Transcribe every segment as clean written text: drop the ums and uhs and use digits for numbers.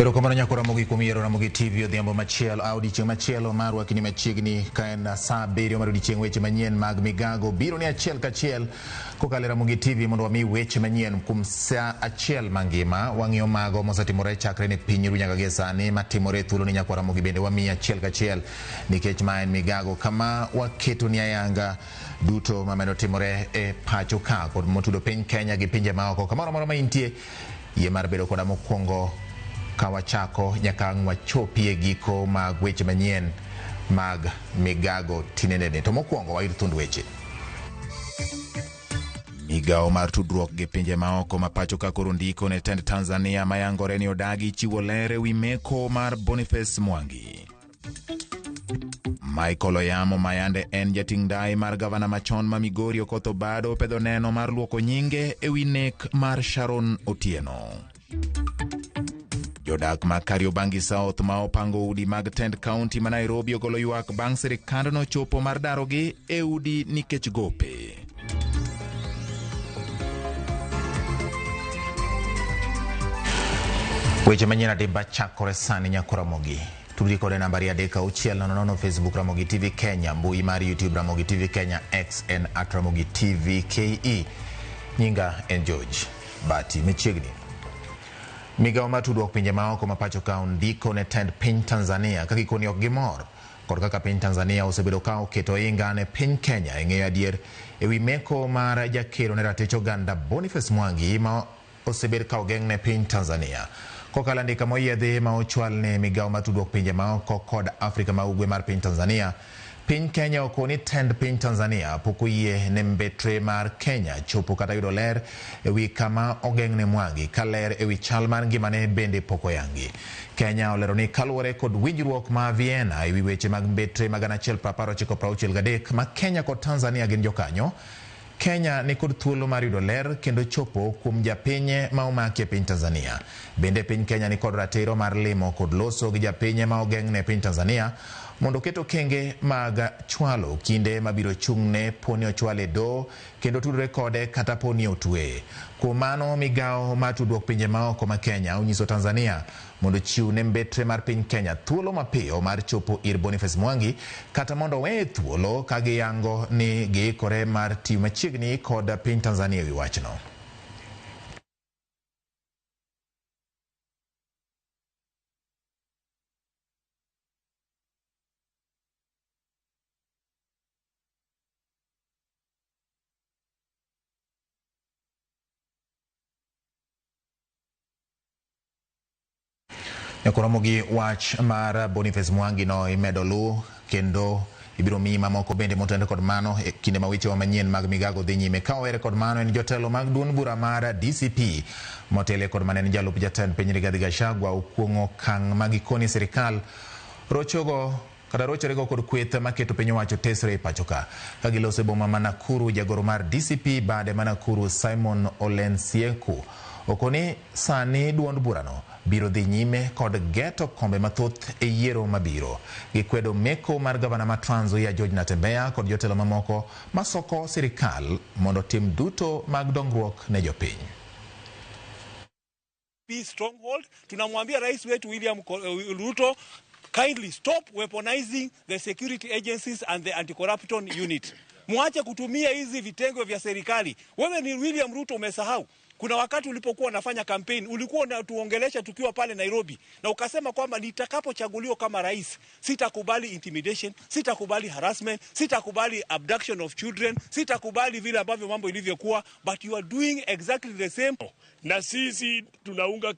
Pero kamano nyakora mogi kumiero na mogi TV odhiambo machielo audichieng machielo marwa kini machiegni kaen saa 7 mar odiochieng weche manyien mag migago biro ni achiel kachiel kokalera mogi TV mondo wami weche manyien kuom saa achiel mangima wang'io mago mosetimore chakre ne piny ru nyaka gi sani matimore thuolo ni nyakwara mogi bende wami achiel kachiel nikech ma en migago kama waketo ni ayanga duto mameno timore e pacho ka kod motudo piny Kenya gi pinje maoko kamoro moro ma intie yie mar bedo koda mokwongo kawachako nyaka wachopie giko mag weche manyien mag migago tinenene to mokwongo wair thund weche. Migao mar tudruok gi pinje maoko ma pacho ka koro ndiko ne tend Tanzania mayangore ni odagi chiwo ler ewi meko mar Boniface Mwangi. Michael Oyamo mayande en jating dai mar gavana machon ma Migori Okoth Obado pedho neno mar luoko nyinge ewi nek mar Sharon Otieno. Jodak ma Kariobangi South ma opango udi mag tend county ma Nairobi ogolo ywak bang' sirikandno chopo mar darogi e udi nikech gope. Weche manyien adimba chakore sani nyakora mogi. Tudri kode nambari @600 Facebook Ramogi TV Kenya, mbui mar YouTube Ramogi TV Kenya, XN @Ramogi TV KE. Nyinga en George Bati Michiegni. Migao mar tudruok pinje maoko ma pacho ka ndiko ne tend piny Tanzania kakikoni ok gimor kod kaka piny Tanzania osebedo ka oketo inga ne piny Kenya e ng'eyo adier ewi meko mar jakero ne ratich oganda Boniface Mwangi ma osebed ka ogeng' ne piny Tanzania. Kokala ndika moyiedhi ma ochwal ne migao mar tudruok pinje maoko kod Afrika ma ugwe mar piny Tanzania, piny Kenya okoni tend piny Tanzania pok oyie ne mbetre mar Kenya chopo kata yudo ler ewi kama ogeng' ne Mwangi ka ler ewi chal mar ngimane bende pok oyangi. Kenya olero ni kaluwore kod winjruok ma Vienna ewi weche mag mbetre mag 1963 ma Kenya kod Tanzania gin jokanyo, Kenya ni kod thuolo mar yudo ler kendo chopo kuom japinye ma omaki e piny Tanzania. Bende piny Kenya ni kod ratiro mar limo kod loso gi japinye ma ogeng' ne piny Tanzania mondo keto kenge mag chwalo kinde mabiro chung'ne poni ochwale do kendo tudre kode kata poni otwe. Kuom mano migao mar tudruok pinje maoko ma Kenya onyiso Tanzania mondo chiw ne mbetre mar piny Kenya thuolo mapiyo mar chopo ir Boniface Mwangi kata mondo weye thuolo ka giyango ni giikore mar tiyo machiegni kod piny Tanzania ewi wachno. Nyakoromogi wach mar Boniface Mwangi no imedo lu kendo ibiro mi mamoko bende motende kod mano e kinde ma weche manyien mag migago dhi nyime. Ka owere kod mano en jotelo mag duond bura mar DCP motele kod mano en jalup jatend piny Rigathi Gachagua okuong'o kang' magikoni sirikal rochorego kod kweth maketo piny owacho tesre e pacho ka. Ka gilose boma ma Nakuru, jagoro mar DCP bade ma Nakuru Simon Olensieku okoni sani duond burano biro dhi nyime kod geto kombe mathoth e yiero mabiro. Gikwedo meko mar gavana ma Trans Nzoia George Natembeya kod jotelo mamoko masoko sirikal mondo tim duto mag dongruok ne jopiny. Stronghold, tunamwambia rais wetu William Ruto, kindly stop weaponizing the security agencies and the anti-corruption unit. Muache kutumia hizi vitengo vya serikali. Wewe ni William Ruto, umesahau kuna wakati ulipokuwa unafanya campaign ulikuwa unatuongelesha tukiwa pale Nairobi na ukasema kwamba nitakapochaguliwa kama rais sitakubali intimidation, sitakubali harassment, sitakubali abduction of children, sitakubali vile ambavyo mambo ilivyokuwa, but you are doing exactly the same. Na sisi tunaunga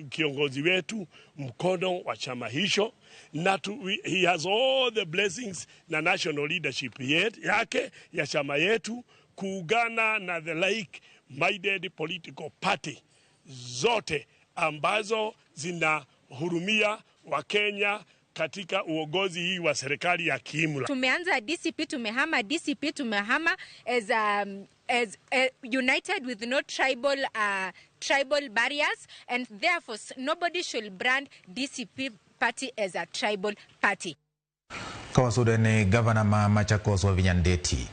kiongozi wetu mkono wa chama hicho na he has all the blessings na national leadership yake ya chama yetu kuungana na the like-minded political party zote ambazo zinahurumia Wakenya katika uongozi hii wa serikali ya kiimla. Tumeanza DCP, tumehama as united with no tribal barriers, and therefore nobody should brand DCP party as a tribal party. Kawasude ni gavana ma Machakos wa Vinyandeti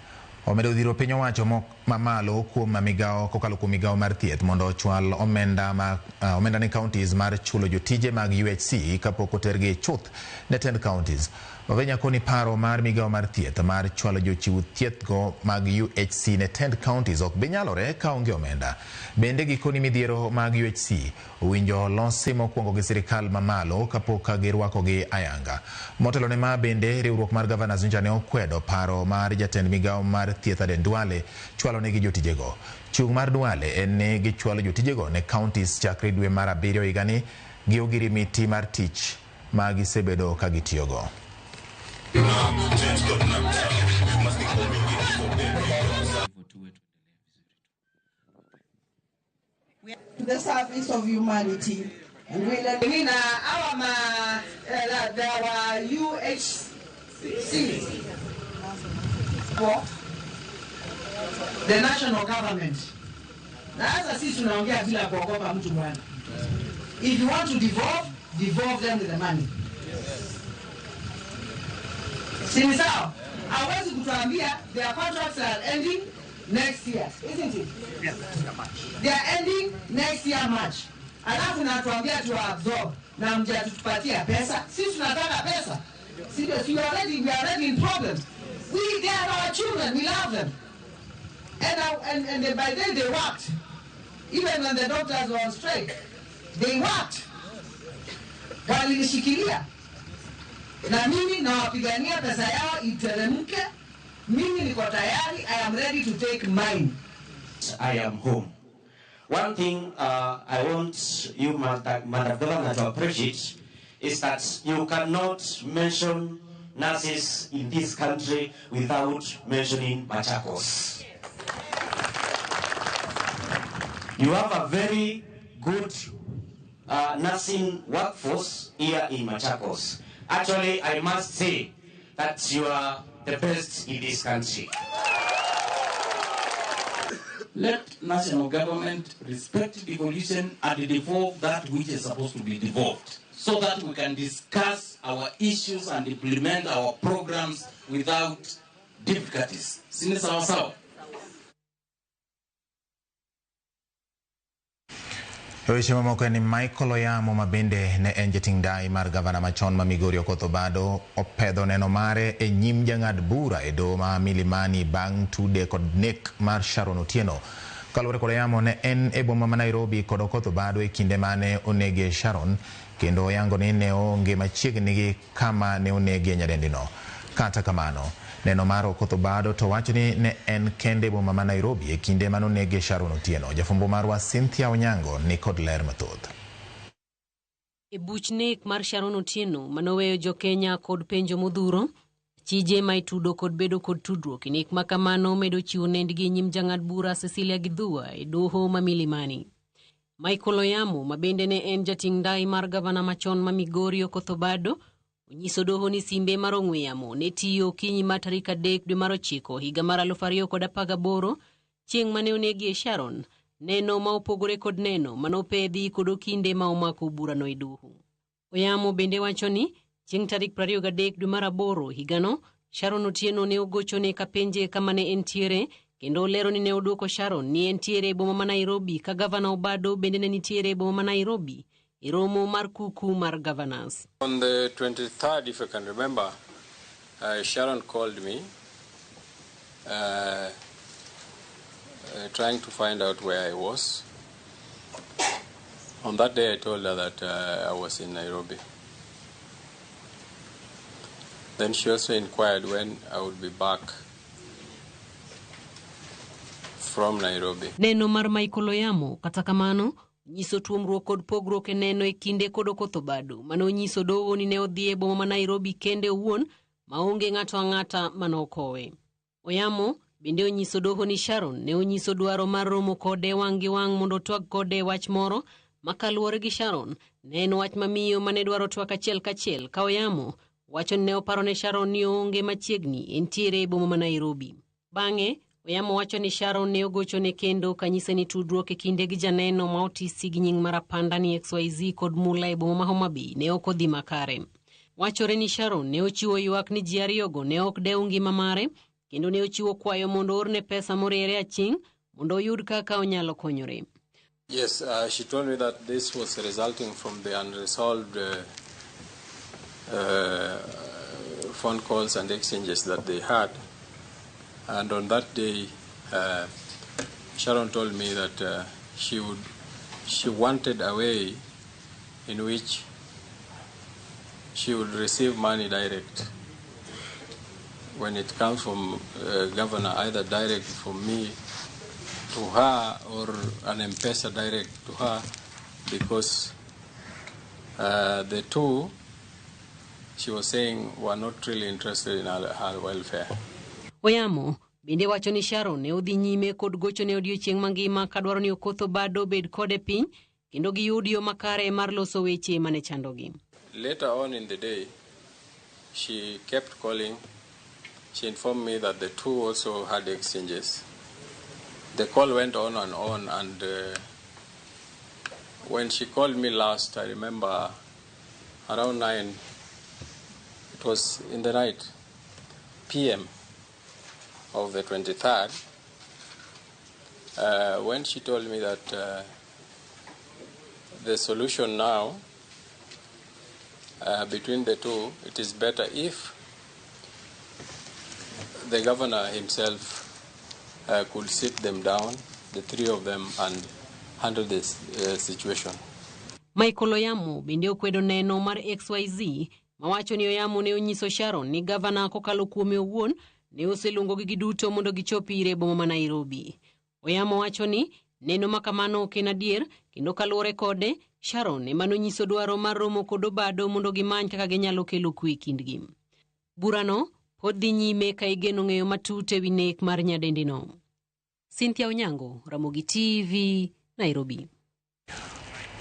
omedo dhiro piny owacho mamalo kuom migao kokalo kuom migao mar thieth mondo ochwal omenda ne counties mar chulo jotije mag UHC kapok otergi chuth ne tend counties. Wavenya koni paro mar migao mar thieth mar chwalo jochiw thieth go mag UHC ne tend counties ok binyalore ka onge omenda. Bende gikoni midhiero mag UHC owinjo losi mokwongo gi sirikal mamalo kapok girwako gi ayanga. Motelo ne ma bende riwruok mar Governors Nja ne okwedo paro mar jatend migao mar thieth Aden Duale chwalo ne gi jotijego. Chung' mar Duale en ne gichwalo jotijego ne counties chakre dwe mar 7 higani gi ogirimiti mar tich ma gisebedo ka gitiyogo. The service of humanity. And we let our UHC for the national government. If you want to devolve them with the money. Sinisao, hawezi kutuambia their contracts are ending next year, isn't it? Yes, they are ending next year March. Alafu natuambia to absorb na mjatupatia pesa. Sisi tunataka pesa. We are already in problems. They are our children, we love them. And by then they worked. Even when the doctors were on strike, they worked. Walinishikilia. Na mimi nawapigania pesa yao iteremke. Mimi niko tayari. I am ready to take mine. I am home. One thing I want you, Madam Governor, to appreciate is that you cannot mention nurses in this country without mentioning Machakos. You have a very good nursing workforce here in Machakos. Actually, I must say that you are the best in this country. Let national government respect devolution and devolve that which is supposed to be devolved, so that we can discuss our issues and implement our programs without difficulties. Sini sawa sawa. Weche mamoko ni Michael Oyamo mabende ne en jating dai mar gavana machon ma Migori Okoth Obado opedho neno mare e nyim jang'ad bura e doho ma Milimani bang' tude kod nek mar Sharon Otieno. Kaluwore kod Oyamo ne en e boma ma Nairobi kod Okoth Obado e kinde mane onege Sharon, kendo oyango ni ne onge machiegni gi kama ne onege nyadendino. Kata kamano, neno mar Okoth Obado to wacho ni ne en kende boma ma Nairobi e kinde mane onege Sharon Otieno. Jafumbo marwa Cynthia Onyango ni kod ler mathoth. E buch nek mar Sharon Otieno manoweyo jo Kenya kod penjo modhuro, chije ma itudo kod bedo kod tudruok e nek makamano medo chiwo nendgi nyim jang'ad bura Cecilia Githua e doho ma Milimani. Michael Oyamo mabende ne en jating dai mar gavana machon ma Migori Okoth Obado onyiso doho ni simbe mar ong'we yamo ne tiyo kinyi ma tarik 3 dwe mar 9 higa mar 2018 chieng' mane onegie Sharon, neno ma opogore kod neno manopedhi kod kinde ma omako burano e doho. Oyamo bende wacho ni chieng' tarik 23 dwe mar 8 higano, Sharon Otieno ne ogochone kapenje kama ne entiere, kendo lero ni ne oduoko Sharon ni entiere e boma ma Nairobi ka gavana Obado bende ne nitiere e boma ma Nairobi. Iromo mar kuku mar governors. On the 23rd, if I can remember, Sharon called me trying to find out where I was. On that day, I told her that I was in Nairobi. Then she also inquired when I would be back from Nairobi. Neno mar Michael Oyamo kata kamano nyiso tuomruok kod pogruok e neno e kinde kod Okoth Obado mano nyiso doho ni ne odhi e boma ma Nairobi kende owuon maonge ng'ato ang'ata manokowe. Oyamo bende onyiso doho ni Sharon ne onyiso dwaro mar romo kode wang' gi wang' mondo twag kode wach moro makaluwore gi Sharon ne en wach mamiyo mane dwaro twak achiel kachiel ka Oyamo wacho ne oparo ne Sharon ni onge machiegni entiere e boma ma Nairobi. Bang'e Oyamo wacho ni Sharon ne ogochone kendo kanyise ni tudruok e kinde gi janeno ma otisi gi nying marapanda ni XYZ kod mula e boma ma Homabay ne ok odhi makare. Wachore ni Sharon ne ochiwo ywak ni ji ariyogo ne ok dew ngima mare, kendo ne ochiwo kwayo mondo orne pesa moriere aching' mondo oyud kaka onyalo konyore. Yes, she told me that this was resulting from the unresolved phone calls and exchanges that they had. And on that day, Sharon told me that she wanted a way in which she would receive money direct when it comes from governor, either direct from me to her or an M-Pesa direct to her, because the two, she was saying, were not really interested in her welfare. Oyamo bende wacho ni Sharon ne odhi nyime kod gocho ne odiochieng' mangima kadwaro ni Okoth Obado bed kode piny kendo giyud yo makare mar loso weche mane chandogi. Later on in the day, she kept calling. She informed me that the two also had exchanges. The call went on, and when she called me last, I remember around 9, it was in the night, PM of the 23rd, when she told me that the solution now between the two, it is better if the governor himself could sit them down, the three of them, and handle this situation. Michael Oyamo bende okwedo neno mar XYZ mawacho ni Oyamo ne onyiso Sharon ni gavana kokalo kuome owuon ne oseluongo gi giduto mondo gichopi ire boma ma Nairobi. Oyamo wacho ni neno makamano ok en adier kendo kaluwore kode Sharon ema nonyiso dwaro mar romo kod Obado mondo gimany kaka ginyalo kelo kwe kindgi. Burano pod dhi nyime ka igeno ng'eyo matut ewi nek mar nyadendino. Cynthia Onyango, Ramogi TV, Nairobi.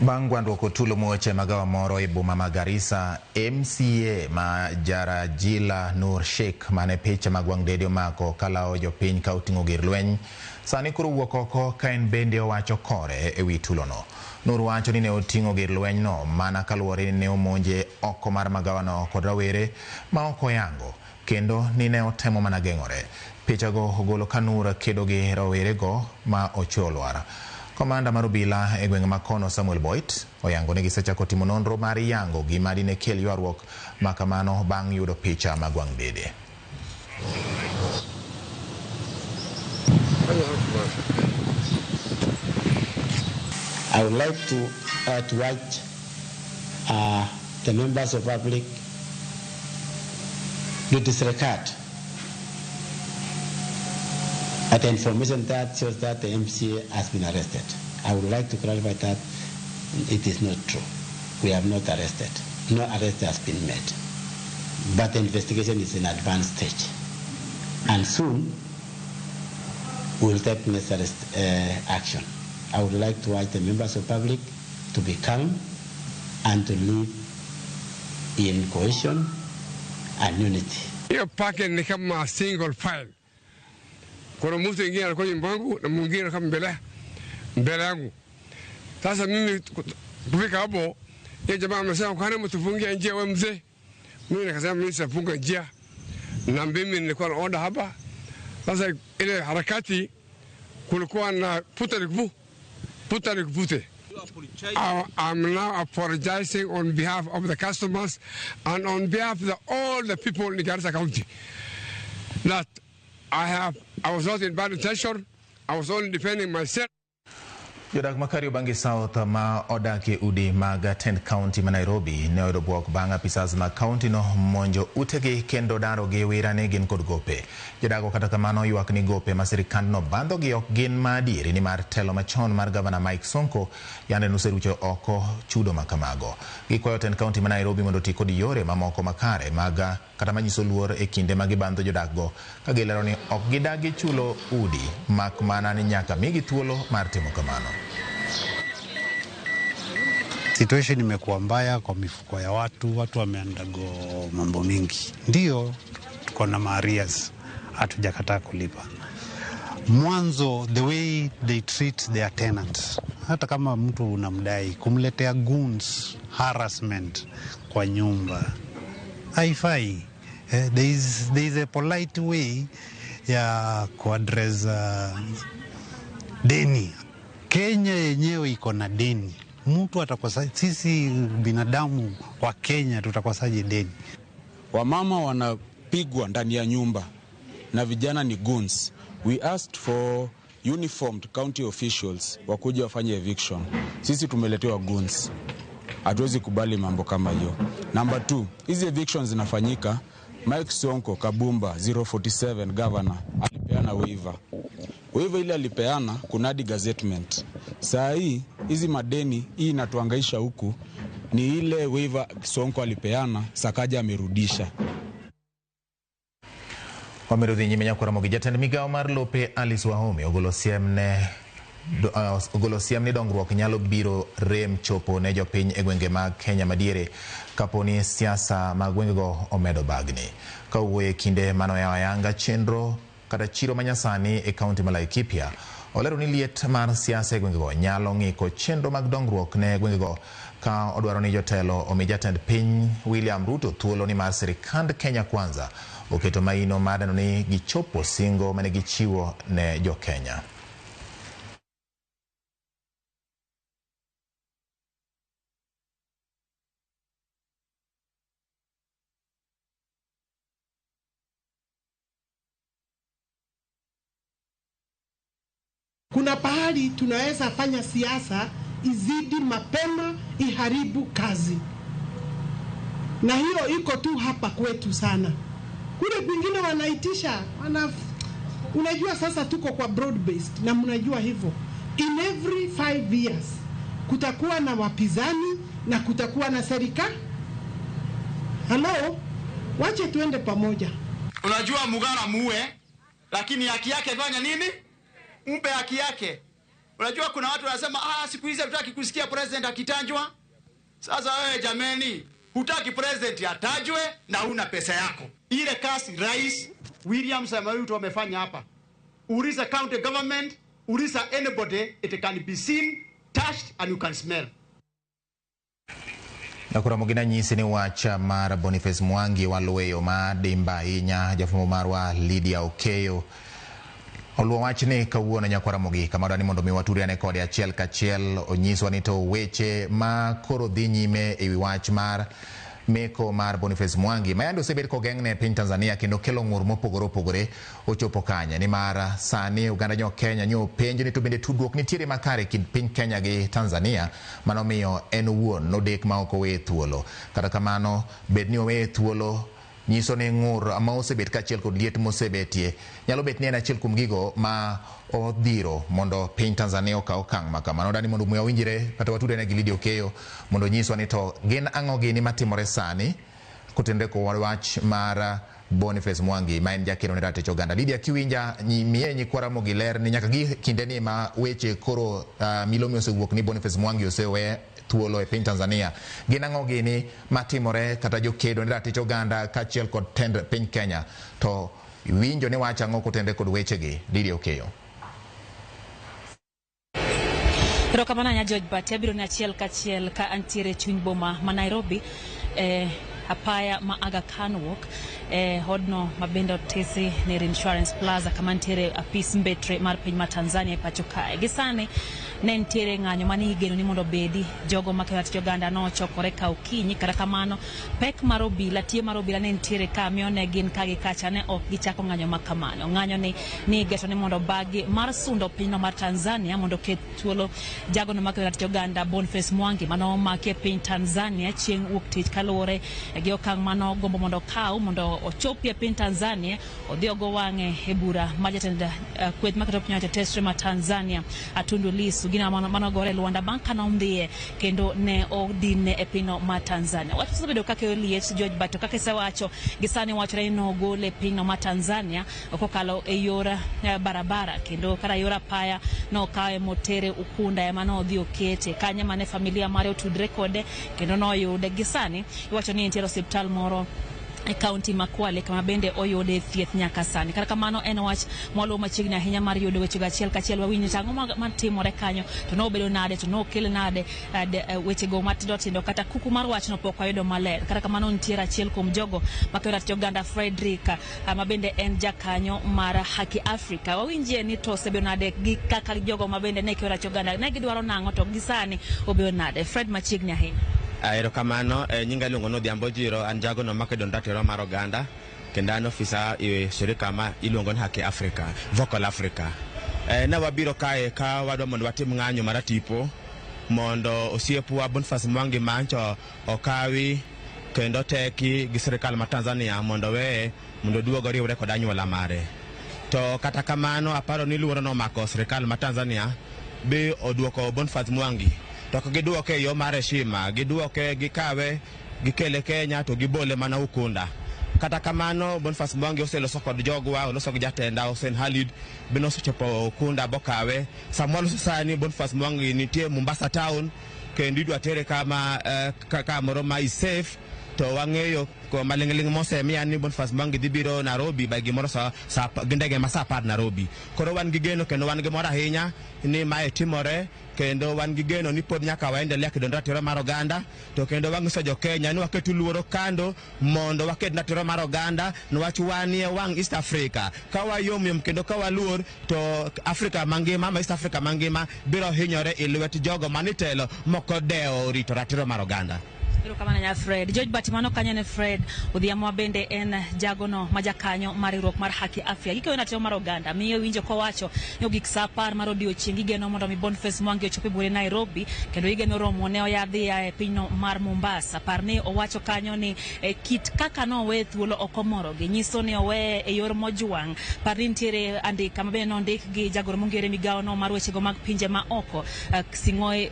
Bang' gwandruok otulo muoche magawa moro e boma ma Garissa, MCA ma Jarajila Nur Sheikh mane picha mag wang' dede omako kalao jopiny ka oting'o gir lweny sani koro wuok oko ka en bende owacho kore ewi tulono. Nur wacho ni ne oting'o gir lweny no mana kaluwore ni ne omonje oko mar magawa no kod rawere ma ok oyango kendo ni ne otemo mana geng'ore. Pichago ogolo ka Nur kedo gi rawerego ma ocholwar. Komanda mar obila e gweng' ma Kono Samuel Boit oyango ni gisechako timo nonro mar yango gima dine kel ywaruok makamano bang' yudo picha mag wang' dede. I would like to urge the members of public to disregard the information that shows that the MCA has been arrested. I would like to clarify that it is not true. We have not arrested. No arrest has been made. But the investigation is in advanced stage. And soon, we will take necessary action. I would like to urge the members of public to be calm and to live in cohesion and unity. Hiyo packet ni kama single file. Kuna mtu mwingine alikuwa nyumbangu na mwingine kama mbele yangu. Sasa mimi kufika hapo, ya jamaa amesema kwa nini mtufungia njia wewe mzee? Mimi nikasema mimi sitafunga njia. Na mimi nilikuwa na order hapa. Sasa ile harakati kulikuwa na puta nikupute. I'm now apologizing on behalf of the customers and on behalf of all the people in Garissa County that I was not in bad intention. I was only defending myself. Jodak Makario Bangi South ma odake udi mag Tent County ma Nairobi ne oyudo buok bang' apisas mag county no monjo utegi kendo daro gi wira ne gin kod gope. Jodago kata kamano ywak ni gope ma sirikand no bandho gi ok gin ma adieri ni mar telo machon mar Gavana Mike Sonko yande nuserucho oko chudo makamago. Gikwayo Tent County ma Nairobi mondo ti kod yore mamoko makare mag kata manyiso luor e kinde ma gibandho jodakgo ka gilero ni ok gidagi chulo udi mak mana ni nyaka migi thuolo mar timo kamano. Situation imekuwa mbaya kwa mifuko ya watu wameandago mambo mingi. Ndio tuko na marias, hatujakataa kulipa. Mwanzo the way they treat their tenants, hata kama mtu unamdai kumletea goons, harassment kwa nyumba haifai. There is a polite way ya kuaddress deni. Kenya yenyewe iko na deni. Mtu atakosa, sisi binadamu wa Kenya tutakosaje deni? Wamama wanapigwa ndani ya nyumba na vijana ni goons. We asked for uniformed county officials wakuja wafanye eviction. Sisi tumeletewa goons. Hatuwezi kubali mambo kama hiyo. Number 2, hizi evictions zinafanyika. Mike Sonko Kabumba 047 governor alipeana waiver. Waiver ile alipeana kunadi gazettement. Saa hii hizi madeni hii inatuangaisha huku ni ile waiver Sonko alipeana Sakaja amerudisha. Wamerudhi nyimenya kwa Ramogi. Jatend migao mar lope Alice Wahome ogolosiem ni dongruok nyalo biro rem chopo ne jopiny e gwenge mag Kenya madiere kaponi siasa mag gwengego omedo bagni. Kawuoye kinde manoyawa yanga chenro kata chiro manyasani e kaunti ma Laikipia, olero ni liet mar siasa e gwengego nyalo ng'iko chenro mag dongruok ne gwengego ka odwaro ni jotelo omi jatend piny William Ruto thuolo ni mar sirikand Kenya Kwanza oketo maino madano ni gichopo singo mane gichiwo ne jo Kenya. Kuna pahali tunaweza fanya siasa izidi mapema iharibu kazi. Na hiyo iko tu hapa kwetu sana. Kule kwingine wanaitisha, unajua sasa tuko kwa broad based na mnajua hivyo. In every 5 years kutakuwa na wapinzani na kutakuwa na serikali. Hello, wache tuende pamoja. Unajua Mugara muue, lakini haki yake fanya nini? Mpe haki yake. Unajua kuna watu wanasema siku hizi hatutaki kusikia president akitajwa. Sasa wewe jameni, hutaki president atajwe na huna pesa yako. Ile kasi Rais William Samoei Ruto amefanya hapa. Uliza county government, uliza anybody, it can be seen, touched and you can smell. Nakura Mogina nyisi ni wacha mara Boniface Mwangi waluweyo madimba inya jafumo marwa Lydia Okeyo. Oluwa wachne kawuono nyakwara Mogi kamado ni mondo mi waturiane kode achiel kachiel onyiswa ni to weche ma koro dhi nyime ewi wach mar meko mar Boniface Mwangi mayando osebed kogeng'ne piny Tanzania kendo kelo ng'ur mopogore opogore ochopo kanye ni mar sani uganda jo Kenya nyo penjo ni to bende tudruok nitiere makare kind piny Kenya gi Tanzania manomiyo en wuon nodek ma ok owe thuolo. Kata kamano bed ni owe thuolo nyiso ni ng'ur ma osebet kachiel kod liet mosebetie nyalo bet ni en achiel kuom gigo ma odhiro mondo piny Tanzania okaw okang' ma kamano. Dani mondo muya winjire kata watudene gi Lydia Okeyo mondo nyiswa ni to gin ang'o gini matimore sani kotende ko wach mar Boniface Mwangi ma en jakeno ne ratich oganda. Lydia kiwinja miye nyikwara Mogi ler ni nyaka gi kinde ni ma weche koro milomi osewuok ni Boniface Mwangi osewe thuolo e piny Tanzania. Gin ang'o gini matimore kata jokedo ne ratich oganda kachiel kod tend piny Kenya to winjo ni wach ang'o kotende kod wechegi. Lydia Okeyo. Erokamano nya George Bati abiro ni achiel kachiel ka antiere chuny boma ma Nairobi apaya ma Aga Khan walk hodno mabendo tesi ni Insurance Plaza kama ntiere apis mbetre mar piny ma Tanzania pacho kae. Gisani ne ntiere ng'anyo mani igeno ni mondo bedi jogo makelo tich oganda no chokore ka okinyi. Kata kamano pek mar obila tie mar obila ne ntiere ka miyo ne gin kagi kacha ne ok gichako ng'anyo makamano. Ng'anyo ni geto ni mondo bagi mar sundo piny no mar Tanzania mondo ket thuolo jago no makelo tich oganda Boniface Mwangi mano make piny Tanzania chieng' wuok tich kaluwore gi okang' mano gombo mondo kaw mondo ochopie piny Tanzania odhi ogo wang'e e bura ma jatend kweth maketo piny testre ma Tanzania Tundu Lissu gina mano gore Luanda bang' ka nomdhiye kendo ne odine e pino ma Tanzania. Wach osebedo kaka liet George Bato kaka isewacho gisani wachore no gole pino ma Tanzania kokalo e yora barabara kendo kara yora paya no kae motere Ukunda ema no odhi okete kanye mane familia mare otudre kode kendo no yude. Gisani iwacho ni nitiere hospital moro county Makwale kama bende oyode thieth nyaka sani. Kata kamano en wach mwalo machiegni ahinya mar yudo weche achiel kachiel wawinjo tang'o matimore kanyo to no bedo nade to no kel nade weche go matindo kata kuku mar wach no pok wayudo maler. Kata kamano nitiere achiel kuom jogo makero joganda Frederick mabende en jakanyo mar Haki Africa. Wawinjie ni to sebedo nade gi kaka jogo mabende ne kero joganda ne gidwaro nang'o to gisani obedo nade. Fred machiegni ahinya. Ero kamano nyinga luongo no Dhiambo Jiro an jago no makedon ratiro mar oganda kendo an ofisa e shirika ma iluongo ni Haki Africa Vocal Africa. Ne wabiro kae ka wadwa mondo watim ng'anyo mar tipo mondo osiepwa Boniface Mwangi mancho okawi kendo teki gi sirikal ma Tanzania mondo duogo riwre kod anyuola mare. To kata kamano aparo ni luoro no mako sirikal ma Tanzania be oduoko Boniface Mwangi to giduoke yo mar heshima, giduoke gikawe gikele Kenya to gibole mana Ukunda. Kata kamano Boniface Mwangi oseloso kod jogwa, oloso gi jatenda Hussein Khalid beno osechopo Ukunda bokawe. Samuel Susani Boniface Mwangi nitie Mombasa town kendo idwa tere kama moro ma is safe to wang'eyo ko malingling mosemiya ni Boniface Mwangi dhibiro Nairobi by gimoro sa gindege ma sa 10 Nairobi. Koro wan gi geno kendo wan gi mor ahinya ni mae timore kendo wan gi geno ni pod nyaka waendelea kendo ratiro mar oganda to kendo wang'iso jo Kenya ni waketu luoro kando mondo waket ratiro mar oganda niwach wanie wang East Africa ka wayomyom kendo ka waluor to Africa mangima ma East Africa mangima biro hinyore e lwet jogo manitelo moko deo rito ratiro mar oganda. Ero kamana nya Fred George Batimano kanyane Fred Odhiambo bende en jagono majakanyo mar riwruok mar Haki Africa gikeyo na timo mar oganda miyo winjo ko wacho yo gik sa 10 mar odiochieng gigeno mondo mi Boniface Mwangi ochope bure Nairobi kendo igeno romo ne oyadhi e pinyno mar Mombasa. Parni owacho kanyo ni kit kaka no we thuolo okomoro gi nyiso ni owe e yor mojwang. Parni ntiere andika mabe no ndik gi jagoro mongere migao no mar weche go mag pinje ma oko Singoe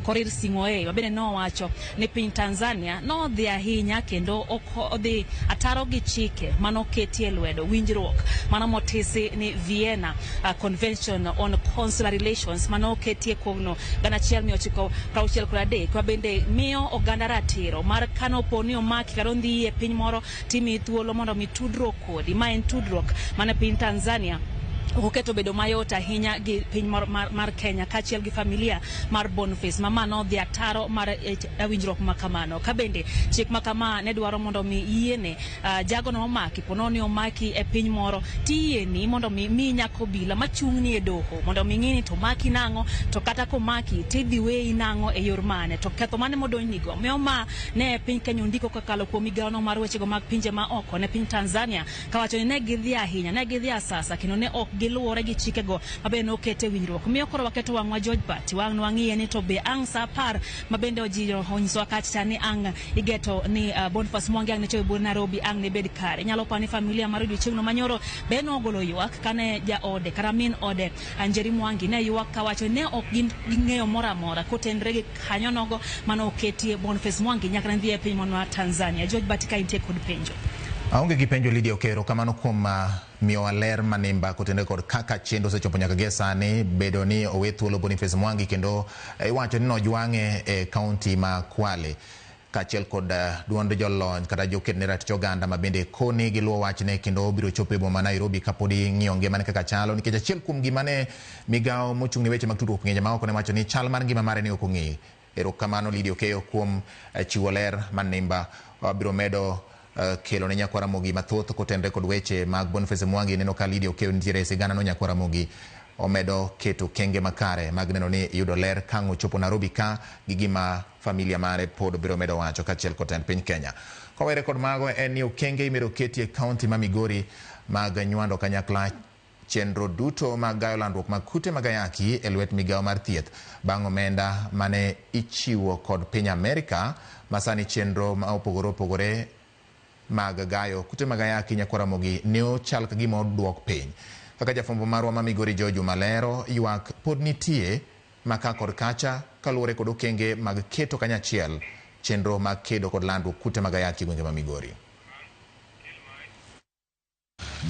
Korir Singoe mabe no wacho ni piny Tanzania no dhi ahinya kendo odhi ataro gi chike manoketie lwedo winjruok mano motisi ni Vienna Convention on Consular Relations manoketie kogno gana chiel mi ochiko prauchiel krade kwa bende miyo oganda ratiro mar kano poni omaki karo ndhi e piny moro timi thuolo mondo mi tudruok kodi ma en tudruok mana piny Tanzania oketo bedo mayot ahinya gi piny mar Kenya kachiel gi familia mar Boniface mamano dhi ataro mar winjruok makamano ka bende chik makama ne dwaro mondo mi yiene jago no omaki pononi omaki e piny moro tiyieni mondo mi nyako bila machung'ni e doho mondo mi ng'ini to maki nang'o to kata ko maki tidhi weyi nang'o e yor mane to ketho mane modonynigo miyo ma ne piny Kenya ndiko kakalo kuom migawo no mar weche go mag pinje ma oko ne piny Tanzania kawacho ni ne gidhi ahinya ne gidhi asasa kendo ne ok giluwore gi chikego mabe no kete winjruok miyo koro waketo wang'wa George Bati wang' wang'iye ni to be ang' sa 10 mabende ojiro onyiso kacha ni ang' igeto ni Boniface Mwangi ang' ne chobe bur Nairobi ang' ne bed kare nyalo pani familia mar odiochieng'no manyoro be no ogolo ywak kane ja ode kara min ode Anjeri Mwangi ne ywak kawacho ne ok ging'eyo mora mora kotenre gi kanyo nogo mano oketie Boniface Mwangi nyaka ne dhi e piny mar Tanzania. George Bati ka intie kod penjo. Aonge gi penjo Lydia Okero kamano kuom miyo aler manimba kotende kod kaka chendo sechopo nyaka ge sani bedo ni owe thuolo Boniface Mwangi kendo iwacho ni nojwang'e e kaunti ma Kwale kachiel kod duond jolony kata joket ne ratich oganda mabende koni giluwo wachne kendo obiro chopo e boma Nairobi kapodi ng'iyo ngimane kaka chalo nikech achiel kuom gimane migawo mochung' ne weche mag tudruok pinje maoko ne wacho ni chal mar ngima mare ne ok ong'e. Erokamano Lydia Okero kuom chiwo ler manimba wabiro medo kelo ne Nyakwara Mogi mathoth kotendre kod weche mag Boniface Mwangi. Neno ka Lydia Okero nitiere sigana no Nyakwara Mogi omedo keto kenge makare mag neno ni yudo ler kang' chopo Nairobi ka gi gima familia mare pod biro medo wacho kachiel kotend piny Kenya. Kowere kod mago en ni okenge imero ketie kaunti ma Migori mag nywando kanyakla chenro duto mag gayo landruok mag kute mag ayaki e lwet migawo mar thieth bang' omenda mane ichiwo kod piny Amerika masani chenro ma opogore mag gayo kute mag ayaki Nyakwara Mogi ne ochal ka gima oduok piny. Kaka jafwambo marwa ma Migori George Malero ywak pod nitie maka kod kacha kaluwore kod okenge mag keto kanyachiel chenro mag kedo kod landruok kute mag ayaki gwenge ma Migori.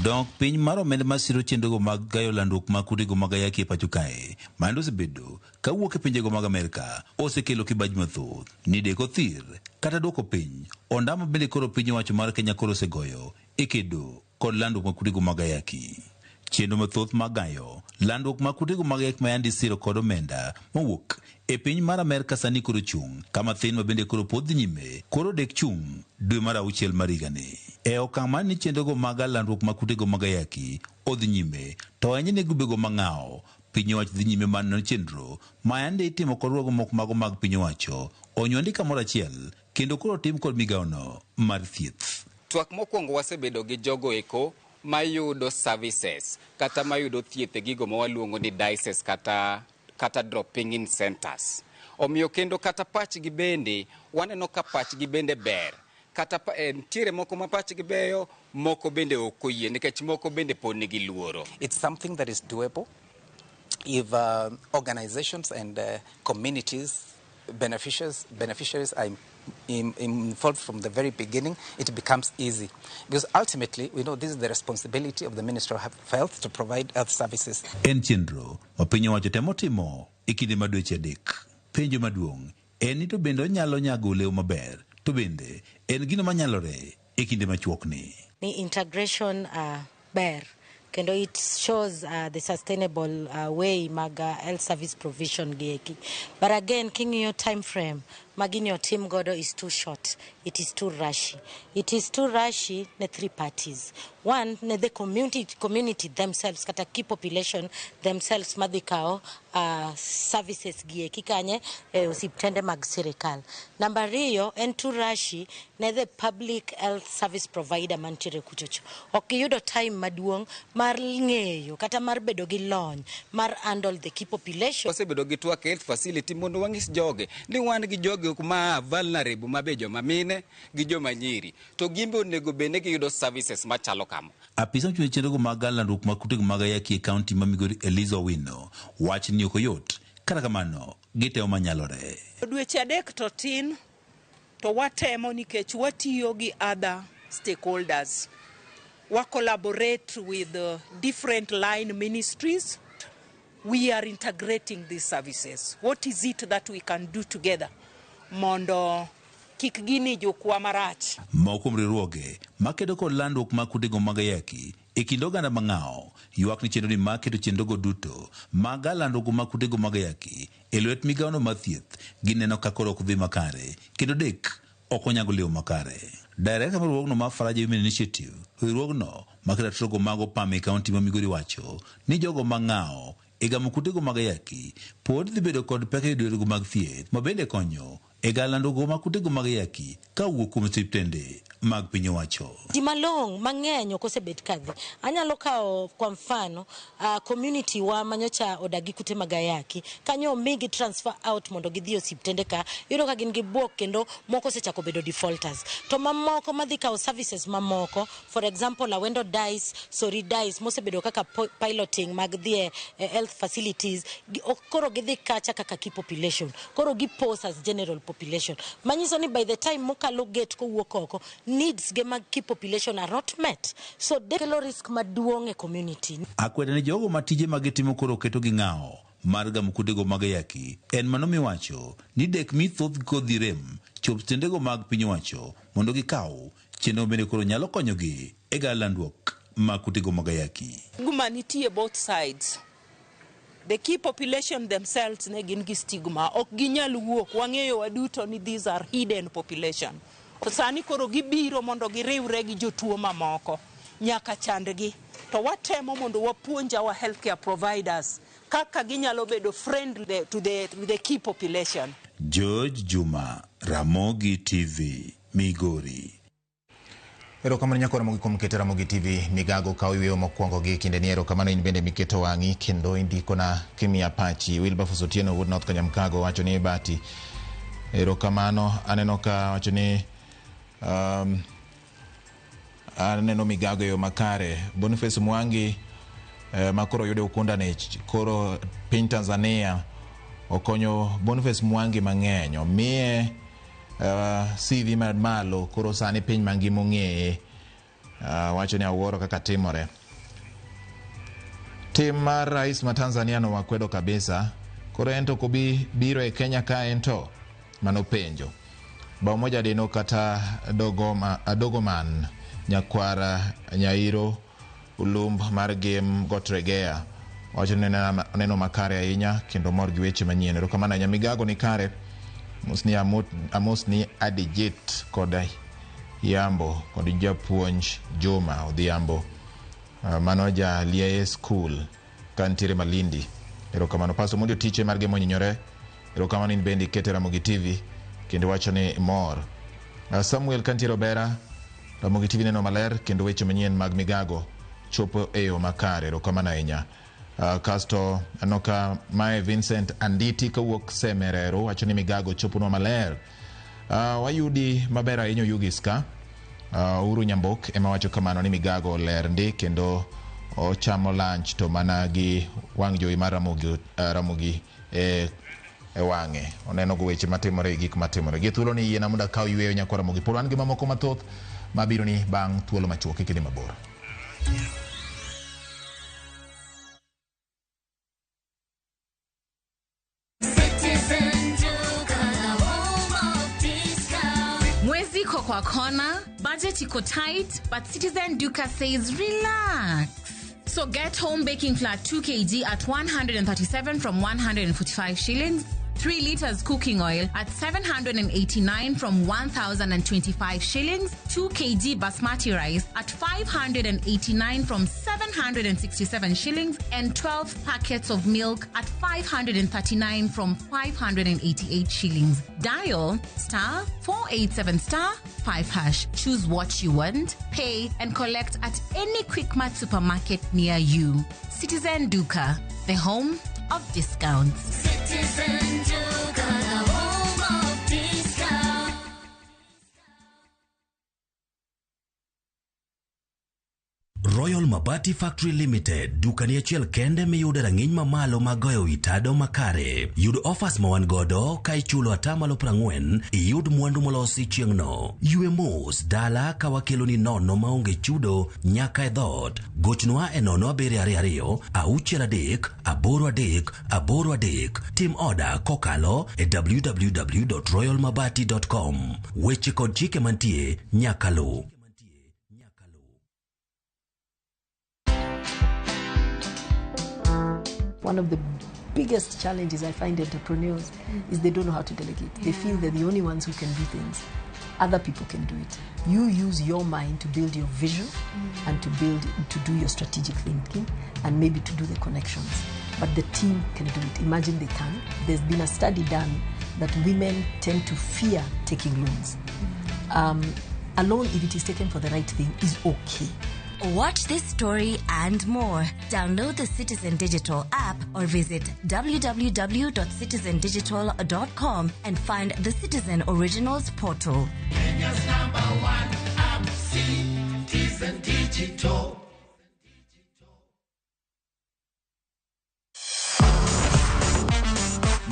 Dok piny mar omenda masiro chendogo mag gayo landruok mag kutego mag ayaki e pacho kae mando osebedo kawuok e pinjego mag Amerka osekelo kibaji mathoth ni deko thir kata duoko piny ondamo bende koro piny owacho mar Kenya koro osegoyo e kedo kod landruok mag kutego mag ayaki. Chenro mathoth mag gayo landruok mag kutego mag ayaki ma yandi siro kod omenda mowuok e piny mar Amerka sani koro chung kama thin ma bende koro pod dhi nyime koro dek chung dwe mar 6 mar higani. E okang' mar ni chenrogo mag landruok mag kutego mag ayaki odhi nyime to enye ne grubego mang'awo piny owacho dhi nyime manno chenro ma yande itimo kod ruogo moko mago mag piny owacho onywandi kamoro achiel kendo koro tim kod migawono mar thieth. Twak mokwongo wasebedo gi jogo eko mayudo services kata mayudo thieth e gigo ma waluongo ni diocese kata dropping in centers. Omiyo kendo kata pachgi bende waneno ka pachgi bende ber kata ntiere moko ma pachgi beyo moko bende ok oyie nikech moko bende pod nigi luoro. It's something that is doable if organizations and communities beneficiaries are involved from the very beginning. It becomes easy because ultimately we know this is the responsibility of the Ministry of Health to provide health services. En chenro ma piny owacho temo e kinde ma dweche adek. Penjo maduong' en ni to bende onyalo nyago olewo maber to bende en gino manyalore e kinde machuok ni. Ni integration ber kendo it shows the sustainable way mag health service provision gieki. But again, king'iyo time frame magini team godo is too short. It is too rushy. It is too rushy ne three parties. One, ne the community themselves kata key population themselves madhikao services gieki kanye osiptende mag sirikal. Number 2 en too rushy ne the public health service provider mantiere kuchocho. Okiyudo time maduong' mar ng'eyo kata mar bedo gi lony mar handle the key population. Wasebedo gi twak health facility mondo wang'is joge ni wan gi joge ma vulnerable mabejo mamine gi joma nyiri to gimbe onego bene gi yudo services machalo kama. Apisa chwe chenrogo mag landruok mag kutego mag ayaki e kaunti ma Migori Eliza Owino wach ni ok yot kata kamano gitemo manyalore. Dweche adek to tin to watemo nikech watiyo gi other stakeholders. We collaborate with different line ministries. We are integrating these services. What is it that we can do together? Mondo kik gini jokwa marach. Moko mriruoge makedo kod landruok mag kutego mag ayaki e kind oganda mang'awo ywak ni chenro ni makedo chenrogo duto mag landruok mag kutego mag ayaki e lwet migawono mar thieth gineno ka koro ok dhi makare kendo dek ok onyago lewo makare. Director mar riwruogno mar Faraja Women Initiative riwruogno makedo trogo mag opam e kaunti ma Migori wacho ni jogo mang'awo e gamo kutego mag ayaki pod dhi bedo kod pek e yudorego mag thieth ma bende konyo e galandogo mag kutego mag ayaki ka wuok kuom osiptende mag piny owacho. Ji malong' mang'eny ok osebet kadhi. Anyalo kawo kwa mfano community wa manyocha odagi kute mag ayaki kanyo omigi transfer out mondo gidhi osiptende ka yudo ka gin gi buok kendo moko osechako bedo defaulters. To mamoko madhi kawo services mamoko, for example Awendo Dice, Sori Dice mosebedo kaka piloting mag dhi health facilities koro gidhi kacha kaka key population. Koro gipose as general population. Manyiso ni by the time mokalo get kowuok oko needs ge mag key population are not met. So dekelo risk maduong' e community. Akwede ne jogo matije magitimo koro keto gi ng'awo mar gamo kutego mag ayaki en mano miwacho ni dek mithoth kodhi rem chop stendego mag piny owacho mondo gikaw chenro bende koro nyalo konyogi e galandruok mag kutego mag ayaki. Guma nitie both sides. The key population themselves ne gin gi stigma. Ok ginyal wuok. Wang'eyo waduto ni these are hidden population. Sani koro gibiro mondo giriwre gi jotuo mamoko nyaka chandgi. To watemo mondo wapuonja our healthcare providers kaka ginyalo bedo friendly to the key population. George Juma, Ramogi TV, Migori. Erokamano nyakoro Ramogi kuom keto Ramogi TV migago kawo iweyo mokwongo gi kinde ni erokamano in bende miketo wang'i kendo indiko na Kimia Pachi. Wilberforce Otieno Wood North Kanyamkago wacho ni bati. Erokamano aneno ka wacho ni aneno migago yo makare. Boniface Mwangi makoro yude ukunda ne koro piny Tanzania okonyo Boniface Mwangi mang'eny omiye CV mar malo koro sani piny mangima ong'eye wacho ni awuoro kaka timore. Tim mar rais ma Tanzania no wakwedo kabisa. Koro ento kubi biro e Kenya ka ento mano penjo. Bao moja dino kata Dogoman nyakwara Nyairo ulumb mar game Gotregea. Wacho neno makare ahinya kendo mor gi weche manyien. Erokamano Nyamigago ni kare. Amosni Adijit kod Yambo kod japuonj Juma Odhiambo. Manoja Liae School kantiere Malindi. Erokamano paso mondo tiche marge monyinyore. Erokamano in bendi kete Ramogi TV kendo wacho ni mor. Samuel kantiere Obera. Ramogi TV neno maler kendo weche manyien mag migago chopo eyo makare. Erokamano ahinya. Kasto anoka mae Vincent Anditi kawuok Semerero wacho ni migago chopo no maler. Wayudi maber ahinya Yugiska. Uru Nyambok ema wacho kamano ni migago ler ndi kendo ochamo lunch to mana gi wang' jowi mar Ramogi e wang'e. Oneno go weche matimore gik matimore. Gi thuolo ni yiena muda kaw yweyo nyakwa Ramogi. Pod wan gi mamoko mathoth mabiro ni bang' thuolo machuok kikini mabor. Mwezi iko kwa kona, budget iko tight, but Citizen Duka says relax. So get home baking flour 2 kg at 137 from 145 shillings. 3 liters cooking oil at 789 from 1,025 shillings. 2 kg basmati rice at 589 from 767 shillings. And 12 packets of milk at 539 from 588 shillings. Dial *487*5#. Choose what you want, pay, and collect at any Quickmart supermarket near you. Citizen Duka, the home of discounts. Citizen Duka, the home of discounts. Royal Mabati Factory Limited, dukani achiel kende miyude rang'iny mamalo magoyo witado makare. Yud offers mawan godo ka ichulo atamalo 40, iyud mwandu molosi chieng'no. Yue mos dala ka wakelo ni nono maonge chudo nyaka e dhot. Gochnwa e 07222 638 838. Tim order kokalo e www.royalmabati.com. Weche kod chike mantie nyaka lu. One of the biggest challenges I find entrepreneurs is they don't know how to delegate. They feel they're the only ones who can do things. Other people can do it. You use your mind to build your vision and to do your strategic thinking and maybe to do the connections. But the team can do it. Imagine they can. There's been a study done that women tend to fear taking loans. A loan, if it is taken for the right thing, is okay. Watch this story and more. Download the Citizen Digital app or visit www.citizendigital.com and find the Citizen Originals portal. Kenya's #1 app, Citizen Digital.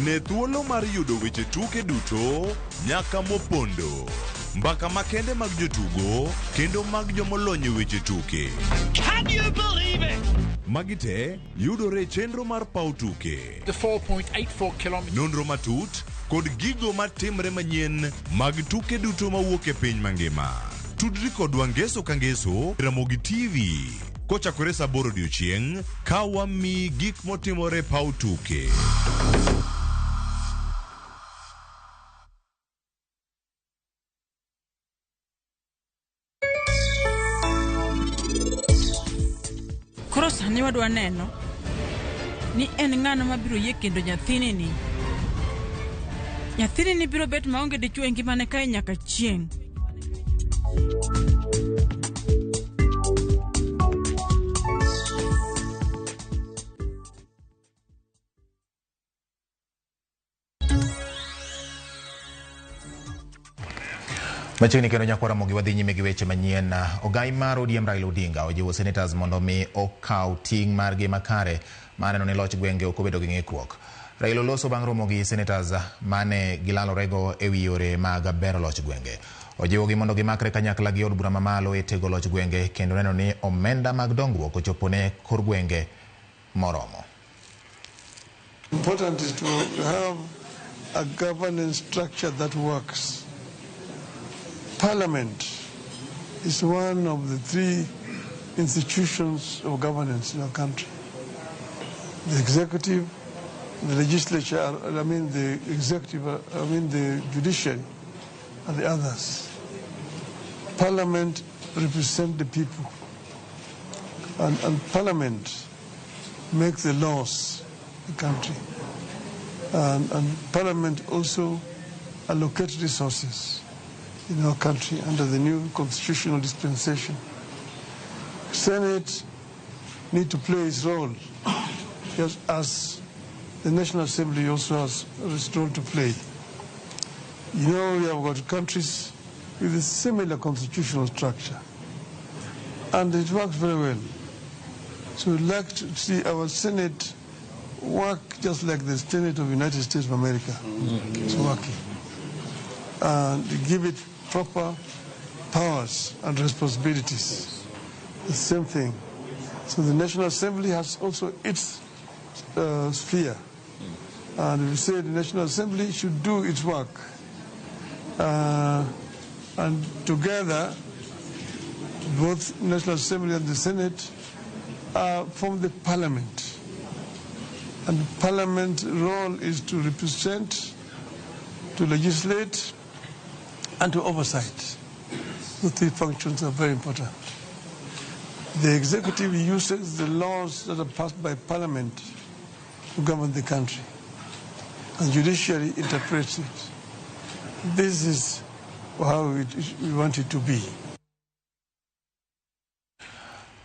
Ne thuolo mar yudo weche tuke duto nyaka mopondo. Mbaka makende mag jotugo kendo mag jomolony weche tuke. Can you believe it? Magite yudore chenro mar pau tuke. The 4.84 kilometers. Nonro matut kod gigo matimre manyien mag tuke duto mawuok e piny mangima. Tudri kodwa ngeso ka ngeso Ramogi TV. Kochakore saa 8 odiechieng' ka wami gik motimore pau tuke. Koro sani wadwa neno ni en ng'ano mabiro yie kendo nyathini ni. Nyathini ni biro bet maonge dichwo e ngimane kae nyaka chieng'. Machiegni kendo nyakwa Ramogi wadhi nyime gi weche manyien. Ogai mar ODM Raila Odinga ojiwo senators mondo mi okaw ting' margi makare maneno ni loch gwenge ok obedo gi ng'ikruok. Raila loso bang' romo gi senators mane gilalorego ewi yore mag bero loch gwenge. Ojiwogi mondo gimakre kanyakla gi od bura mamalo e tego loch gwenge kendo neno ni omenda mag dongruok ochopone kor gwenge moromo. Important is to have a governance structure that works. Parliament is one of the three institutions of governance in our country. The executive, the legislature, the judiciary, and the others. Parliament represents the people, and Parliament makes the laws in the country. And Parliament also allocates resources in our country under the new constitutional dispensation. Senate need to play its role, just as the National Assembly also has its role to play. You know, we have got countries with a similar constitutional structure, and it works very well. So we'd like to see our Senate work just like the Senate of the United States of America is working, and give it proper powers and responsibilities. The same thing. So the National Assembly has also its sphere, and we say the National Assembly should do its work. And together, both National Assembly and the Senate form the Parliament. And the Parliament's role is to represent, to legislate, and to oversight. The three functions are very important. The executive uses the laws that are passed by Parliament to govern the country, and judiciary interprets it. This is how we want it to be.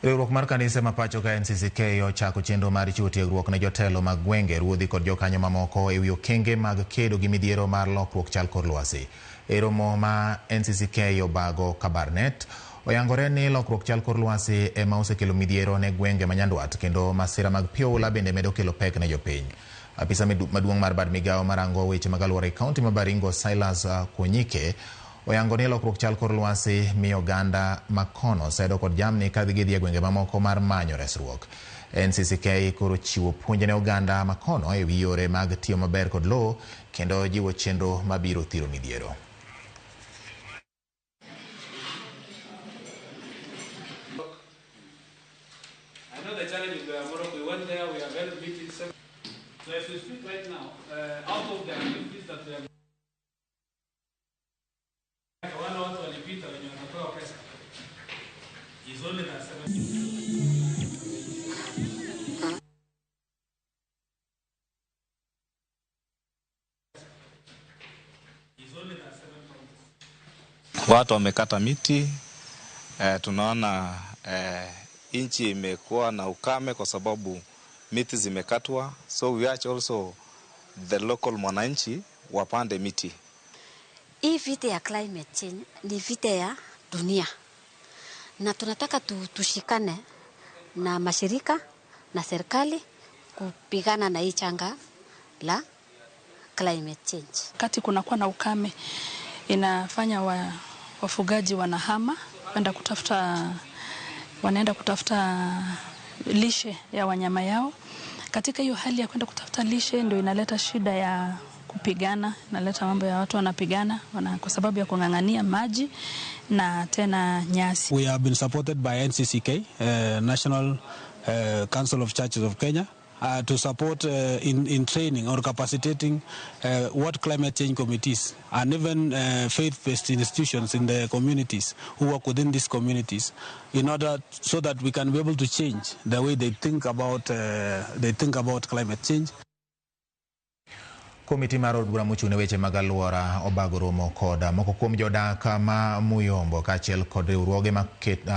Riwruok mar kanise mapacho ka NCCK ochako chenro mar chiwo tiegruok ne jotelo mag gwenge, ruodhi kod jokanyo mamoko e wi okenge mag kedo gi midhiero mar lokruok chal kor lwasi. E romo ma NCCK obago Kabarnet oyangore ni lokruok chal kor lwasi ema osekelo midhiero ne gwenge ma nyandwat, kendo masira mag pioula bende medo kelo pek ne jopiny. Apisa maduong' mar bad migawo marango weche mag alwora e kaunti ma Baringo, Silas Kuonyike, oyango ni lokruok chal kor lwasi miyo oganda makono sedo kod jamni ka gidhi e gwenge mamoko mar manyo resruok. NCCK koro chiwo puonj ne oganda makono e wi yore mag tiyo maber kod lowo, kendo jiwo chenro mabiro thiro midhiero. I know the challenges we are Morocco. We went there, we have held meetings. So as we speak right now, out of the activities that we have, wale watu walipita wenye wanatoa pesa is only that 7. Watu wamekata miti, tunaona nchi imekuwa na ukame kwa sababu miti zimekatwa, so we urge also the local mwananchi wapande miti. Hii vita ya climate change ni vita ya dunia, na tunataka tushikane na mashirika na serikali kupigana na hii changa la climate change. Kati kunakuwa na ukame, inafanya wafugaji wanahama wanaenda kutafuta lishe ya wanyama yao. Katika hiyo hali ya kwenda kutafuta lishe ndio inaleta shida ya kupigana, inaleta mambo ya watu wanapigana kwa sababu ya kung'ang'ania maji na tena nyasi. We have been supported by NCCK, National Council of Churches of Kenya, to support in training or capacitating what climate change committees and even faith-based institutions in the communities who work within these communities, in order so that we can be able to change the way they think about climate change. Komiti mar od bura mochung' ne weche mag alwora obago romo kod moko kuom jodak ma Muyombo kaachiel kod riwruoge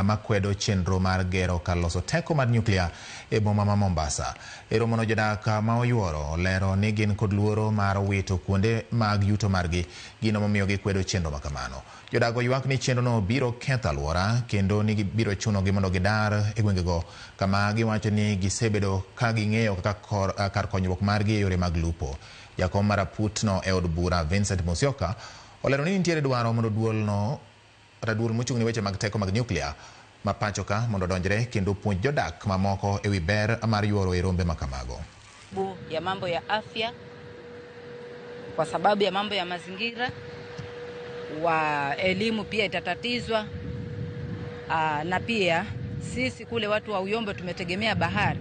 makwedo chenro mar gero kar loso teko mar nyuklia e boma ma Mombasa. E romono jodak ma oyuoro lero ni gin kod luoro mar wito kuonde mag yuto margi, gino momiyo gikwedo chenro makamano. Jodak oywak ni chenrono biro ketho alwora kendo ni biro chunogi mondo gidar e gwengego, kama giwacho ni gisebedo ka ging'eyo kaka kar konyruok margi e yore mag lupo. Jakom maraputno e od bura Vincent Musyoka Olero ni nitiere dwaro mondo duol mochung'ne weche mag teko mag nyuklia ma pacho ka mondo donjre kendo puonj jodak mamoko ewi ber mar yuoro e rombe makamago. Ya mambo ya afya, kwa sababu ya mambo ya mazingira, wa elimu pia itatatizwa. Na pia sisi kule watu wa Uyombo tumetegemea bahari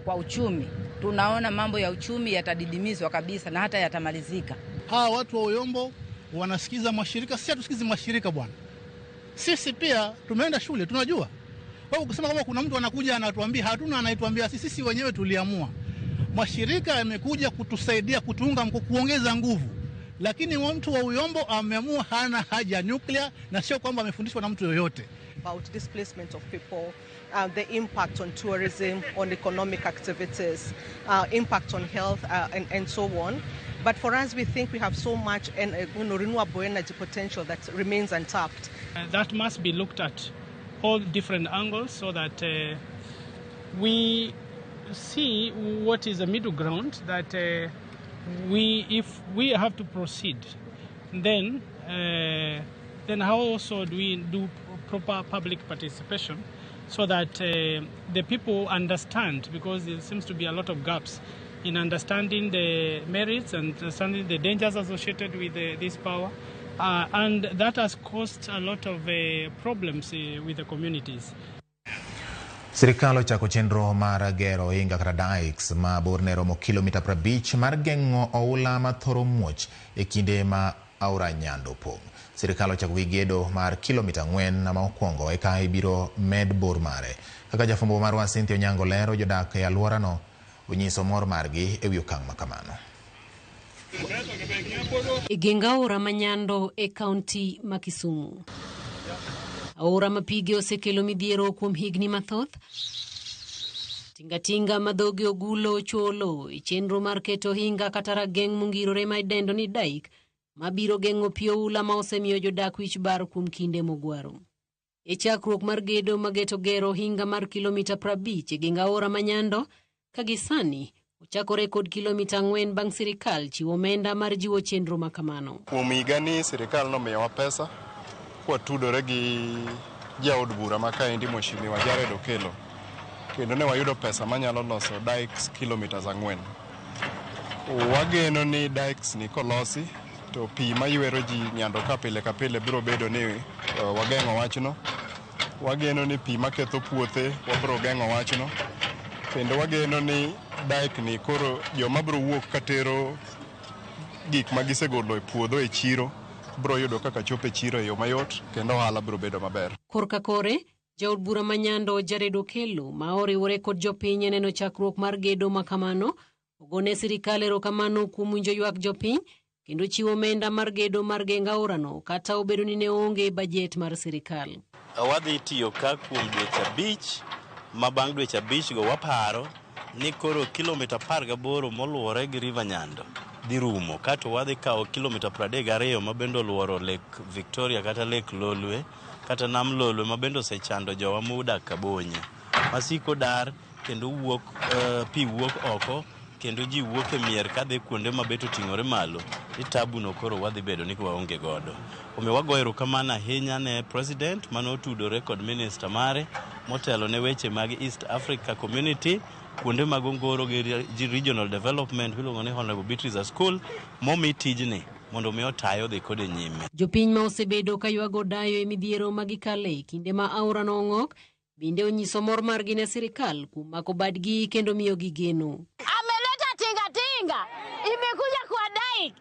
kwa uchumi. Tunaona mambo ya uchumi yatadidimizwa kabisa na hata yatamalizika. Hawa watu wa Uyombo wanasikiza mashirika, sisi hatusikizi mashirika bwana. Sisi pia tumeenda shule, tunajua. Wao kusema kama kuna mtu anakuja anatuambia, hatuna anaituambia, sisi wenyewe tuliamua. Mashirika yamekuja kutusaidia, kutuunga mkono, kuongeza nguvu. Lakini mtu wa Uyombo ameamua hana haja nuclear, na sio kwamba amefundishwa na mtu yoyote. About displacement of people, the impact on tourism, on economic activities, impact on health, and so on. But for us, we think we have so much renewable energy potential that remains untapped. That must be looked at all different angles so that we see what is the middle ground, that if we have to proceed, then how also do we do proper public participation so that the people understand, because there seems to be a lot of gaps in understanding the merits and understanding the dangers associated with this power, and that has caused a lot of problems with the communities. Sirikal ochako chenro mar gero inga kata dikes ma borne romo kilomita 50 mar geng'o oula mathoro muoch e kinde ma aora Nyando pong'. Sirikal ochako wi gedo mar kilomita 4 ma okwongo eka ibiro med bor mare. Kaka jafwambo marwa Cynthia Onyango lero, jodak e alworano onyiso mor margi e wi okang' makamano. Igenga aora ma Nyando e kaunti ma Kisumu. Aora ma pige osekelo midhiero kuom higni mathoth. Tingatinga madhoge ogulo cholo e chenro mar keto hinga kata rageng' mongirore ma idendo ni daik mabiro geng'o pi oula ma osemiyo jodak wich bar kuom kinde mogwaro. E chakruok mar gedo mageto gero hinga mar kilomita 50 e genga aora ma Nyando, kagisani ochakore kod kilomita 4 bang' sirikal chiwo omenda mar jiwo chenro makamano. Kuom higani sirikal nomiyowa pesa kwatudore gi jaod bura ma kaendi Mheshimiwa Jared Okello, kendo ne wayudo pesa manyalo loso dikes kilomitas 4. Wageno ni dikes ni kolosi to pi maywero ji Nyando ka pile biro bedo ni wageng'o wachno. Wageno ni pi maketho puothe wabiro geng'o wachno, kendo wageno ni dike ni koro joma biro wuok katero gik magisegolo e puodho e chiro bro yudo kaka chope chiro e yo mayot, kendo ohala biro bedo maber. Korka kore, jaod bura ma Nyando Jared Okello ma oriwore kod jopiny neno chakruok mar gedo makamano, ogone sirikal erokamano kuom winjo ywak jopiny kendo chiwo omenda mar gedo mar genga aorano kata obedo ni ne onge bajet mar sirikal. Wadhi tiyo ka kuom dweche 5, ma bang' dweche 5 go waparo ni koro kilomita 18 moluwore gi River Nyando dhi rumo, kato wadhi kawo kilomita 32 ma bendo oluoro Lake Victoria kata Lake Lolwe kata Nam Lolwe ma bendo osechando jowa modak Kabonyi. Masiko dar kendo wuok pi wuok oko, kendo ji wuok e mier kadhi kuonde ma beto ting'ore malo. Itabu no koro wadhi bedo ni waonge godo. Omiyo wagoyo erokamano ahinya ne President mano otudore kod Minister mare motelo ne weche mag East Africa Community, kuonde mag Ongoro gi Regional Development miluongo ni Honorable Beatrice School momi tijni mondo mi otayo dhi kode nyime. Jopiny ma osebedo ka ywago dayo e midhiero magikale kinde ma aora no ong'ok bende onyiso mor margi ne sirikal kuom mako badgi kendo miyo gi geno. Ameleta tinga imekuja kwa daik,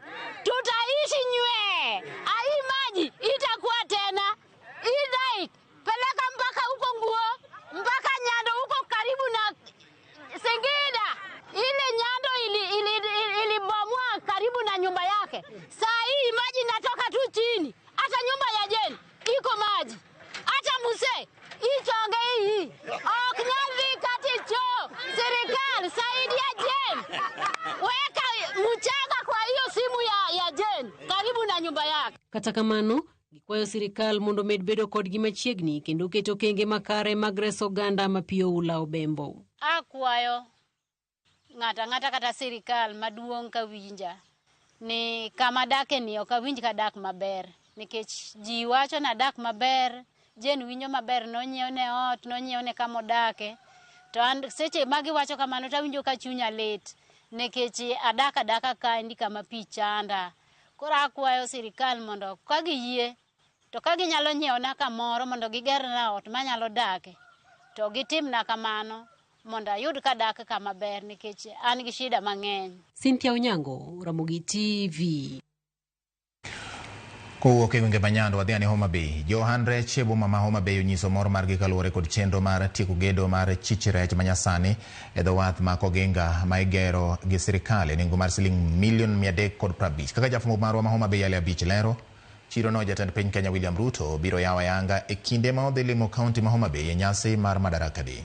tutaishi nywe, ai maji itakuwa tena. Hii daik peleka mpaka huko Nguo, mpaka Nyando huko karibu na Singida. Ile Nyando ilibomwa karibu na nyumba yake. Saa hii maji natoka tu chini. Hata nyumba ya Jen iko maji. Hata Muse ichonge hii. Oknyavi kati cho. Serikali saidia Jen. Weka mchanga kwa hiyo simu ya Jen karibu na nyumba yake. Kata kamano, gikwayo sirikal mondo med bedo kod gi machiegni kendo keto kenge makare mag reso oganda ma pi oula obembo. Akwayo ng'ata kata sirikal maduong' ka winja ni kama dake ni okawinj ka dak maber nikech ji wacho na dak maber jen winjo maber nonyiewne ot nonyiewne kama dake to an seche magi wacho kamano to winjo ka chunya lit nikech adaka ka ndi kama pi chanda koro akwayo sirikal mondo ka giyie to ka ginyalo nyiewna kamoro mondo gigerna ot manyalo dake to gitimna kamano mondo ayud ka dak kama ber nikech an gi shida mang'eny. Cynthia Onyango, Ramogi TV. Kowuok e gwenge manyando wadhi ane Homa Bay. Johan rech e boma ma Homa Bay onyiso mor margi kaluwore kod chenro mar tieko gedo mar chich rech manyasani e dho wath ma Koginga ma igero gi sirikal e nengo mar $350,000,000. Kaka jafwambo marwa ma Homa Bay Ale Abich lero, chirono jatend piny Kenya William Ruto biro yawo ayanga e kinde ma odhi limo kaunti ma Homa Bay e nyasi mar Madaraka Day.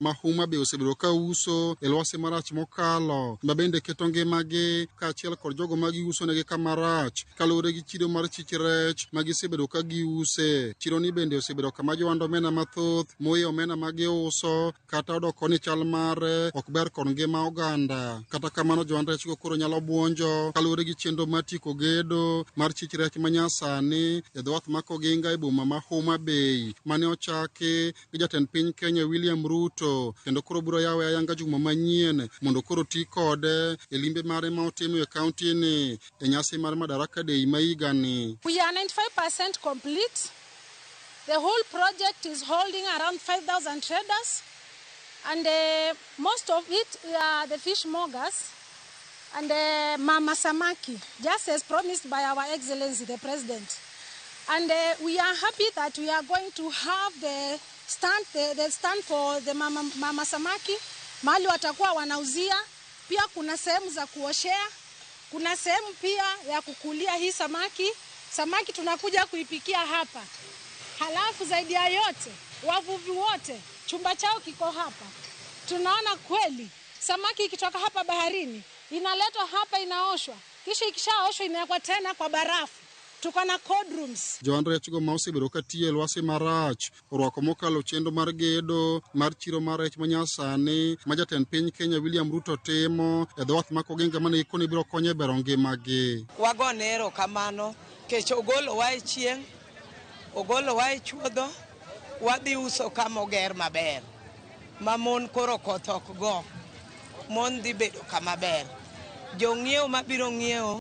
ma Homa Bay osebedo ka uso e lwasi marach mokalo ma bende keto ngimagi kaachiel kod jogo ma giuso negi kama rach kaluwore gi chido mar chich rech ma gisebedo ka giuse. Chironi bende osebedo kama johand omena mathoth moye omena ma giuso kata odoko ni chal mare ok ber kod ngima oganda. Kata kamano johand rechgo koro nyalo buonjo kaluwore gi chenro mar tieko gedo mar chich rech manyasani e dho wath ma Koginga e boma ma Homa Bay mane ochaki gi jatend piny Kenya William Ruto kendo koro biro yawe ayanga juma manyien mondo koro ti kode e limbe mare ma otimo e kaunti ni e nyasi mar Madaraka Day ma higani. We are 95% complete. The whole project is holding around 5,000 traders and most of it are the fishmongers and Mama Samaki, just as promised by our Excellency the President. And we are happy that we are going to have the stand for the Mama Samaki, mahali watakuwa wanauzia. Pia kuna sehemu za kuoshea, kuna sehemu pia ya kukulia hii samaki. Samaki tunakuja kuipikia hapa. Halafu zaidi ya yote, wavuvi wote, chumba chao kiko hapa. Tunaona kweli, samaki ikitoka hapa baharini, inaletwa hapa inaoshwa. Kisha ikishaoshwa inawekwa tena kwa barafu. Tuko na cold rooms. Johand rechgo ma osebedo ka tiyo e lwasi marach orwako mokalo chenro mar gedo mar chiro mar rech manyasani ma jatend piny Kenya William Ruto timo e dho wath ma Koginga mane ikoni biro konyo e bero ngimagi. Wagone erokamano kech ogolowa e chieng', ogolowa e chuodho, wadhi uso kama oger maber. Ma mon koro koth ok go, mon dhi bedo kama ber. Jong'iewo mabiro ng'iewo